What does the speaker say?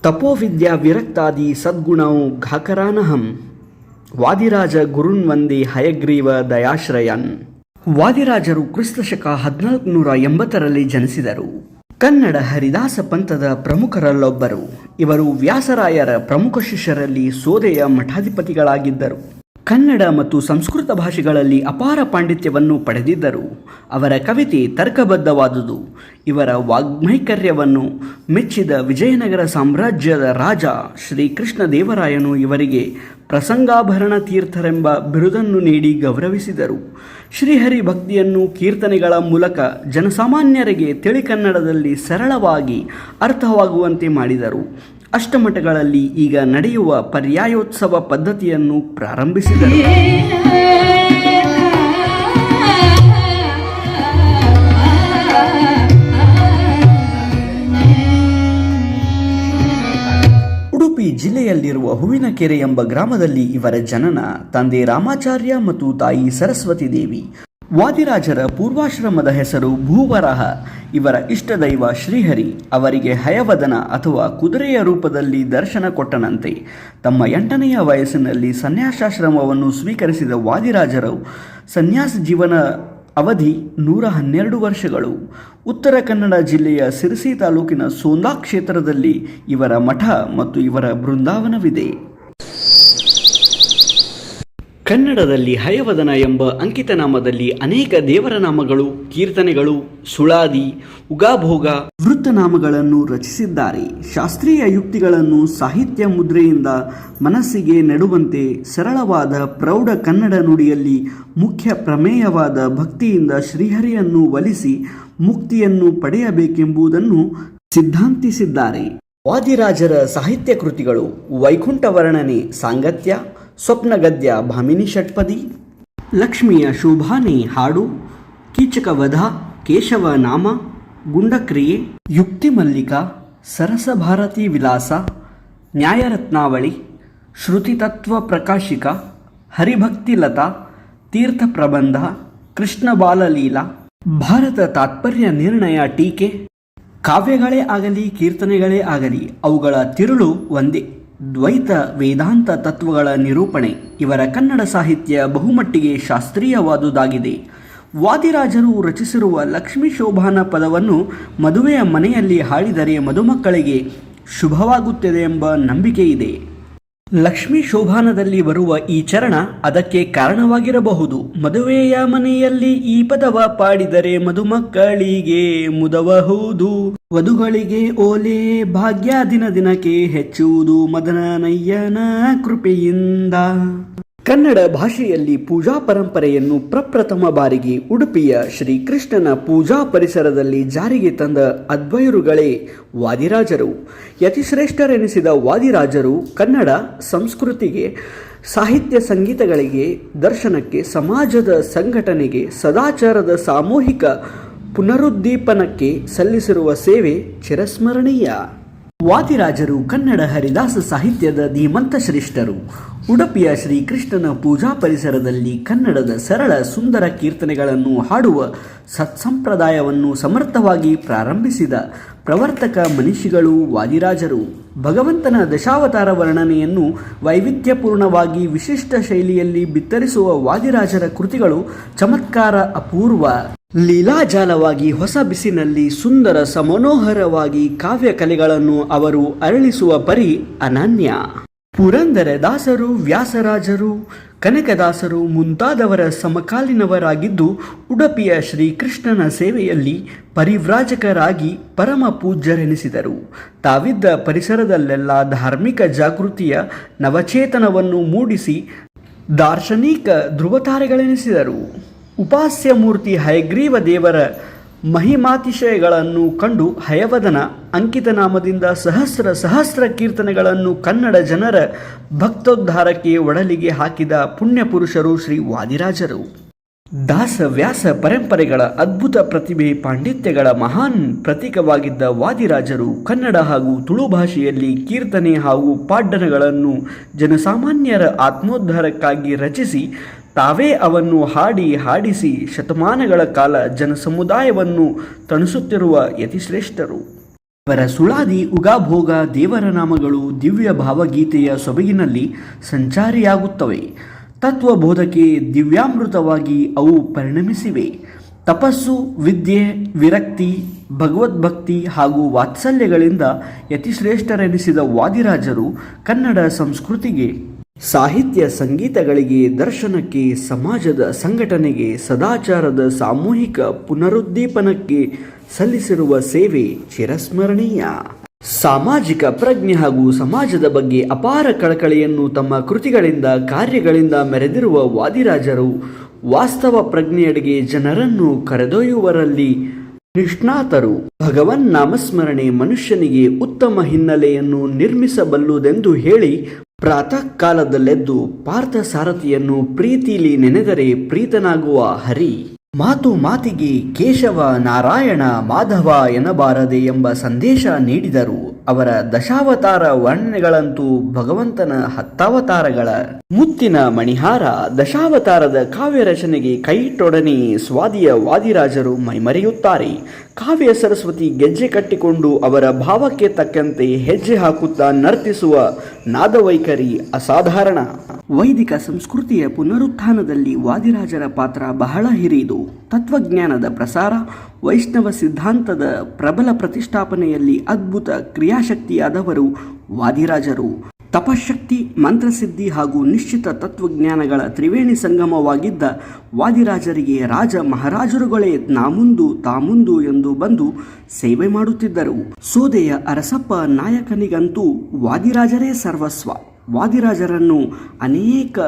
ತಪೋವಿದ್ಯಾ ವಿರಕ್ತಾದಿ ಸದ್ಗುಣೌ ಘಾಕರಾನಹಂ ವಾದಿರಾಜ ಗುರುನ್ ವಂದೇ ಹಯಗ್ರೀವ ದಯಾಶ್ರಯನ್. ವಾದಿರಾಜರು ಕ್ರಿಸ್ತಶಕ 1480ರಲ್ಲಿ ಜನಿಸಿದರು. ಕನ್ನಡ ಹರಿದಾಸ ಪಂಥದ ಪ್ರಮುಖರಲ್ಲೊಬ್ಬರು. ಇವರು ವ್ಯಾಸರಾಯರ ಪ್ರಮುಖ ಶಿಷ್ಯರಲ್ಲಿ ಸೋದೆಯ ಮಠಾಧಿಪತಿಗಳಾಗಿದ್ದರು. ಕನ್ನಡ ಮತ್ತು ಸಂಸ್ಕೃತ ಭಾಷೆಗಳಲ್ಲಿ ಅಪಾರ ಪಾಂಡಿತ್ಯವನ್ನು ಪಡೆದಿದ್ದರು. ಅವರ ಕವಿತೆ ತರ್ಕಬದ್ಧವಾದುದು. ಇವರ ವಾಗ್ಮೈಕರ್ಯವನ್ನು ಮೆಚ್ಚಿದ ವಿಜಯನಗರ ಸಾಮ್ರಾಜ್ಯದ ರಾಜ ಶ್ರೀಕೃಷ್ಣ ದೇವರಾಯನು ಇವರಿಗೆ ಪ್ರಸಂಗಾಭರಣ ತೀರ್ಥರೆಂಬ ಬಿರುದನ್ನು ನೀಡಿ ಗೌರವಿಸಿದರು. ಶ್ರೀಹರಿ ಭಕ್ತಿಯನ್ನು ಕೀರ್ತನೆಗಳ ಮೂಲಕ ಜನಸಾಮಾನ್ಯರಿಗೆ ತಿಳಿಕನ್ನಡದಲ್ಲಿ ಸರಳವಾಗಿ ಅರ್ಥವಾಗುವಂತೆ ಮಾಡಿದರು. ಅಷ್ಟಮಠಗಳಲ್ಲಿ ಈಗ ನಡೆಯುವ ಪರ್ಯಾಯೋತ್ಸವ ಪದ್ಧತಿಯನ್ನು ಪ್ರಾರಂಭಿಸಿದರು. ಉಡುಪಿ ಜಿಲ್ಲೆಯಲ್ಲಿರುವ ಹೂವಿನಕೆರೆ ಎಂಬ ಗ್ರಾಮದಲ್ಲಿ ಇವರ ಜನನ. ತಂದೆ ರಾಮಾಚಾರ್ಯ ಮತ್ತು ತಾಯಿ ಸರಸ್ವತಿ ದೇವಿ. ವಾದಿರಾಜರ ಪೂರ್ವಾಶ್ರಮದ ಹೆಸರು ಭೂವರಾಹ. ಇವರ ಇಷ್ಟದೈವ ಶ್ರೀಹರಿ ಅವರಿಗೆ ಹಯವದನ ಅಥವಾ ಕುದುರೆಯ ರೂಪದಲ್ಲಿ ದರ್ಶನ ಕೊಟ್ಟನಂತೆ. ತಮ್ಮ 8ನೆಯ ವಯಸ್ಸಿನಲ್ಲಿ ಸನ್ಯಾಸಾಶ್ರಮವನ್ನು ಸ್ವೀಕರಿಸಿದ ವಾದಿರಾಜರು ಸನ್ಯಾಸ ಜೀವನ ಅವಧಿ 112 ವರ್ಷಗಳು. ಉತ್ತರ ಕನ್ನಡ ಜಿಲ್ಲೆಯ ಸಿರಸಿ ತಾಲೂಕಿನ ಸೋಂದಾ ಕ್ಷೇತ್ರದಲ್ಲಿ ಇವರ ಮಠ ಮತ್ತು ಇವರ ಬೃಂದಾವನವಿದೆ. ಕನ್ನಡದಲ್ಲಿ ಹಯವದನ ಎಂಬ ಅಂಕಿತನಾಮದಲ್ಲಿ ಅನೇಕ ದೇವರ ನಾಮಗಳು, ಕೀರ್ತನೆಗಳು, ಸುಳಾದಿ, ಉಗಾಭೋಗ, ವೃತ್ತನಾಮಗಳನ್ನು ರಚಿಸಿದ್ದಾರೆ. ಶಾಸ್ತ್ರೀಯ ಯುಕ್ತಿಗಳನ್ನು ಸಾಹಿತ್ಯ ಮುದ್ರೆಯಿಂದ ಮನಸ್ಸಿಗೆ ನೆಡುವಂತೆ ಸರಳವಾದ ಪ್ರೌಢ ಕನ್ನಡ ನುಡಿಯಲ್ಲಿ ಮುಖ್ಯ ಪ್ರಮೇಯವಾದ ಭಕ್ತಿಯಿಂದ ಶ್ರೀಹರಿಯನ್ನು ಒಲಿಸಿ ಮುಕ್ತಿಯನ್ನು ಪಡೆಯಬೇಕೆಂಬುದನ್ನು ಸಿದ್ಧಾಂತಿಸಿದ್ದಾರೆ. ವಾದಿರಾಜರ ಸಾಹಿತ್ಯ ಕೃತಿಗಳು ವೈಕುಂಠ ವರ್ಣನೆ ಸಾಂಗತ್ಯ, ಸ್ವಪ್ನಗದ್ಯ ಭಾಮಿನಿ ಷಟ್ಪದಿ, ಲಕ್ಷ್ಮಿಯ ಶೋಭಾನೆ ಹಾಡು, ಕೀಚಕವಧ, ಕೇಶವ ನಾಮ, ಗುಂಡಕ್ರಿಯೆ, ಯುಕ್ತಿ ಮಲ್ಲಿಕ, ಸರಸಭಾರತಿ ವಿಲಾಸ, ನ್ಯಾಯರತ್ನಾವಳಿ, ಶ್ರುತಿತತ್ವ ಪ್ರಕಾಶಿಕ, ಹರಿಭಕ್ತಿಲತಾ, ತೀರ್ಥ ಪ್ರಬಂಧ, ಕೃಷ್ಣ ಬಾಲಲೀಲಾ, ಭಾರತ ತಾತ್ಪರ್ಯ ನಿರ್ಣಯ ಟೀಕೆ. ಕಾವ್ಯಗಳೇ ಆಗಲಿ ಕೀರ್ತನೆಗಳೇ ಆಗಲಿ ಅವುಗಳ ತಿರುಳು ಒಂದೇ, ದ್ವೈತ ವೇದಾಂತ ತತ್ವಗಳ ನಿರೂಪಣೆ. ಇವರ ಕನ್ನಡ ಸಾಹಿತ್ಯ ಬಹುಮಟ್ಟಿಗೆ ಶಾಸ್ತ್ರೀಯವಾದುದಾಗಿದೆ. ವಾದಿರಾಜರು ರಚಿಸಿರುವ ಲಕ್ಷ್ಮೀ ಶೋಭಾನ ಪದವನ್ನು ಮದುವೆಯ ಮನೆಯಲ್ಲಿ ಹಾಡಿದರೆ ಮದುಮಕ್ಕಳಿಗೆ ಶುಭವಾಗುತ್ತದೆ ಎಂಬ ನಂಬಿಕೆ ಇದೆ. ಲಕ್ಷ್ಮೀ ಶೋಭಾನದಲ್ಲಿ ಬರುವ ಈ ಚರಣ ಅದಕ್ಕೆ ಕಾರಣವಾಗಿರಬಹುದು. ಮದುವೆಯ ಮನೆಯಲ್ಲಿ ಈ ಪದವ ಪಾಡಿದರೆ ಮದುಮಕ್ಕಳಿಗೆ ಮುದಬಹುದು, ವಧುಗಳಿಗೆ ಓಲೆ ಭಾಗ್ಯ ದಿನ ದಿನಕ್ಕೆ ಹೆಚ್ಚುವುದು ಮದನನಯ್ಯನ ಕೃಪೆಯಿಂದ. ಕನ್ನಡ ಭಾಷೆಯಲ್ಲಿ ಪೂಜಾ ಪರಂಪರೆಯನ್ನು ಪ್ರಪ್ರಥಮ ಬಾರಿಗೆ ಉಡುಪಿಯ ಶ್ರೀಕೃಷ್ಣನ ಪೂಜಾ ಪರಿಸರದಲ್ಲಿ ಜಾರಿಗೆ ತಂದ ಅದ್ವೈರುಗಳೇ ವಾದಿರಾಜರು. ಯತಿಶ್ರೇಷ್ಠರೆನಿಸಿದ ವಾದಿರಾಜರು ಕನ್ನಡ ಸಂಸ್ಕೃತಿಗೆ, ಸಾಹಿತ್ಯ ಸಂಗೀತಗಳಿಗೆ, ದರ್ಶನಕ್ಕೆ, ಸಮಾಜದ ಸಂಘಟನೆಗೆ, ಸದಾಚಾರದ ಸಾಮೂಹಿಕ ಪುನರುದ್ದೀಪನಕ್ಕೆ ಸಲ್ಲಿಸಿರುವ ಸೇವೆ ಚಿರಸ್ಮರಣೀಯ. ವಾದಿರಾಜರು ಕನ್ನಡ ಹರಿದಾಸ ಸಾಹಿತ್ಯದ ಧೀಮಂತ ಶ್ರೇಷ್ಠರು. ಉಡುಪಿಯ ಶ್ರೀಕೃಷ್ಣನ ಪೂಜಾ ಪರಿಸರದಲ್ಲಿ ಕನ್ನಡದ ಸರಳ ಸುಂದರ ಕೀರ್ತನೆಗಳನ್ನು ಹಾಡುವ ಸತ್ಸಂಪ್ರದಾಯವನ್ನು ಸಮರ್ಥವಾಗಿ ಪ್ರಾರಂಭಿಸಿದ ಪ್ರವರ್ತಕ ಮನೀಷಿಗಳು ವಾದಿರಾಜರು. ಭಗವಂತನ ದಶಾವತಾರ ವರ್ಣನೆಯನ್ನು ವೈವಿಧ್ಯಪೂರ್ಣವಾಗಿ ವಿಶಿಷ್ಟ ಶೈಲಿಯಲ್ಲಿ ಬಿತ್ತರಿಸುವ ವಾದಿರಾಜರ ಕೃತಿಗಳು ಚಮತ್ಕಾರ ಅಪೂರ್ವ. ಲೀಲಾಜಾಲವಾಗಿ ಹೊಸ ಬಿಸಿನಲ್ಲಿ ಸುಂದರ ಸಮನೋಹರವಾಗಿ ಕಾವ್ಯ ಕಲೆಗಳನ್ನು ಅವರು ಅರಳಿಸುವ ಪರಿ ಅನನ್ಯ. ಪುರಂದರ ದಾಸರು, ವ್ಯಾಸರಾಜರು, ಕನಕದಾಸರು ಮುಂತಾದವರ ಸಮಕಾಲೀನವರಾಗಿದ್ದು ಉಡುಪಿಯ ಶ್ರೀಕೃಷ್ಣನ ಸೇವೆಯಲ್ಲಿ ಪರಿವ್ರಾಜಕರಾಗಿ ಪರಮ ಪೂಜ್ಯರೆನಿಸಿದರು. ತಾವಿದ್ದ ಪರಿಸರದಲ್ಲೆಲ್ಲ ಧಾರ್ಮಿಕ ಜಾಗೃತಿಯ ನವಚೇತನವನ್ನು ಮೂಡಿಸಿ ದಾರ್ಶನಿಕ ಧ್ರುವತಾರೆಗಳೆನಿಸಿದರು. ಉಪಾಸ್ಯ ಮೂರ್ತಿ ಹಯಗ್ರೀವ ದೇವರ ಮಹಿಮಾತಿಶಯಗಳನ್ನು ಕಂಡು ಹಯವದನ ಅಂಕಿತನಾಮದಿಂದ ಸಹಸ್ರ ಕೀರ್ತನೆಗಳನ್ನು ಕನ್ನಡ ಜನರ ಭಕ್ತೋದ್ಧಾರಕ್ಕೆ ಒಡಲಿಗೆ ಹಾಕಿದ ಪುಣ್ಯಪುರುಷರು ಶ್ರೀ ವಾದಿರಾಜರು. ದಾಸ ವ್ಯಾಸ ಪರಂಪರೆಗಳ ಅದ್ಭುತ ಪ್ರತಿಭೆ ಪಾಂಡಿತ್ಯಗಳ ಮಹಾನ್ ಪ್ರತೀಕವಾಗಿದ್ದ ವಾದಿರಾಜರು ಕನ್ನಡ ಹಾಗೂ ತುಳು ಭಾಷೆಯಲ್ಲಿ ಕೀರ್ತನೆ ಹಾಗೂ ಪಾಡ್ಡನಗಳನ್ನು ಜನಸಾಮಾನ್ಯರ ಆತ್ಮೋದ್ಧಾರಕ್ಕಾಗಿ ರಚಿಸಿ ತಾವೇ ಅವನ್ನು ಹಾಡಿಸಿ ಶತಮಾನಗಳ ಕಾಲ ಜನಸಮುದಾಯವನ್ನು ತಣಿಸುತ್ತಿರುವ ಯತಿಶ್ರೇಷ್ಠರು. ಇವರ ಸುಳಾದಿ ಉಗಾಭೋಗ ದೇವರ ನಾಮಗಳು ದಿವ್ಯ ಭಾವಗೀತೆಯ ಸೊಬಗಿನಲ್ಲಿ ಸಂಚಾರಿಯಾಗುತ್ತವೆ. ತತ್ವಬೋಧಕ್ಕೆ ದಿವ್ಯಾಮೃತವಾಗಿ ಅವು ಪರಿಣಮಿಸಿವೆ. ತಪಸ್ಸು, ವಿದ್ಯೆ, ವಿರಕ್ತಿ, ಭಗವದ್ಭಕ್ತಿ ಹಾಗೂ ವಾತ್ಸಲ್ಯಗಳಿಂದ ಯತಿಶ್ರೇಷ್ಠರೆನಿಸಿದ ವಾದಿರಾಜರು ಕನ್ನಡ ಸಂಸ್ಕೃತಿಗೆ, ಸಾಹಿತ್ಯ ಸಂಗೀತಗಳಿಗೆ, ದರ್ಶನಕ್ಕೆ, ಸಮಾಜದ ಸಂಘಟನೆಗೆ, ಸದಾಚಾರದ ಸಾಮೂಹಿಕ ಪುನರುದ್ದೀಪನಕ್ಕೆ ಸಲ್ಲಿಸಿರುವ ಸೇವೆ ಚಿರಸ್ಮರಣೀಯ. ಸಾಮಾಜಿಕ ಪ್ರಜ್ಞೆ ಹಾಗೂ ಸಮಾಜದ ಬಗ್ಗೆ ಅಪಾರ ಕಳಕಳಿಯನ್ನು ತಮ್ಮ ಕೃತಿಗಳಿಂದ, ಕಾರ್ಯಗಳಿಂದ ಮೆರೆದಿರುವ ವಾದಿರಾಜರು ವಾಸ್ತವ ಪ್ರಜ್ಞೆಯೆಡೆಗೆ ಜನರನ್ನು ಕರೆದೊಯ್ಯುವರಲ್ಲಿ ನಿಷ್ಣಾತರು. ಭಗವನ್ ನಾಮಸ್ಮರಣೆ ಮನುಷ್ಯನಿಗೆ ಉತ್ತಮ ಹಿನ್ನೆಲೆಯನ್ನು ನಿರ್ಮಿಸಬಲ್ಲುದೆಂದು ಹೇಳಿ ಪ್ರಾತಃ ಕಾಲದಲ್ಲೆದ್ದು ಪಾರ್ಥ ಸಾರಥಿಯನ್ನು ಪ್ರೀತಿಲಿ ನೆನೆದರೆ ಪ್ರೀತನಾಗುವ ಹರಿ. ಮಾತು ಮಾತಿಗೆ ಕೇಶವ, ನಾರಾಯಣ, ಮಾಧವ ಎನ್ನಬಾರದೆ ಎಂಬ ಸಂದೇಶ ನೀಡಿದರು. ಅವರ ದಶಾವತಾರ ವರ್ಣನೆಗಳಂತೂ ಭಗವಂತನ ಹತ್ತಾವತಾರಗಳ ಮುತ್ತಿನ ಮಣಿಹಾರ. ದಶಾವತಾರದ ಕಾವ್ಯ ರಚನೆಗೆ ಕೈಯಿಟ್ಟೊಡನೆ ಸ್ವಾದಿಯ ವಾದಿರಾಜರು ಮೈಮರೆಯುತ್ತಾರೆ. ಕಾವ್ಯ ಸರಸ್ವತಿ ಗೆಜ್ಜೆ ಕಟ್ಟಿಕೊಂಡು ಅವರ ಭಾವಕ್ಕೆ ತಕ್ಕಂತೆ ಹೆಜ್ಜೆ ಹಾಕುತ್ತಾ ನರ್ತಿಸುವ ನಾದವೈಖರಿ ಅಸಾಧಾರಣ. ವೈದಿಕ ಸಂಸ್ಕೃತಿಯ ಪುನರುತ್ಥಾನದಲ್ಲಿ ವಾದಿರಾಜರ ಪಾತ್ರ ಬಹಳ ಹಿರಿದು. ತತ್ವಜ್ಞಾನದ ಪ್ರಸಾರ, ವೈಷ್ಣವ ಸಿದ್ಧಾಂತದ ಪ್ರಬಲ ಪ್ರತಿಷ್ಠಾಪನೆಯಲ್ಲಿ ಅದ್ಭುತ ಕ್ರಿಯಾಶಕ್ತಿಯಾದವರು ವಾದಿರಾಜರು. ತಪಶಕ್ತಿ, ಮಂತ್ರಸಿದ್ಧಿ ಹಾಗೂ ನಿಶ್ಚಿತ ತತ್ವಜ್ಞಾನಗಳ ತ್ರಿವೇಣಿ ಸಂಗಮವಾಗಿದ್ದ ವಾದಿರಾಜರಿಗೆ ರಾಜ ಮಹಾರಾಜರುಗಳೇ ತಾಮುಂದು ಎಂದು ಬಂದು ಸೇವೆ ಮಾಡುತ್ತಿದ್ದರು. ಸೋದೆಯ ಅರಸಪ್ಪ ನಾಯಕನಿಗಂತೂ ವಾದಿರಾಜರೇ ಸರ್ವಸ್ವ. ವಾದಿರಾಜರನ್ನು ಅನೇಕ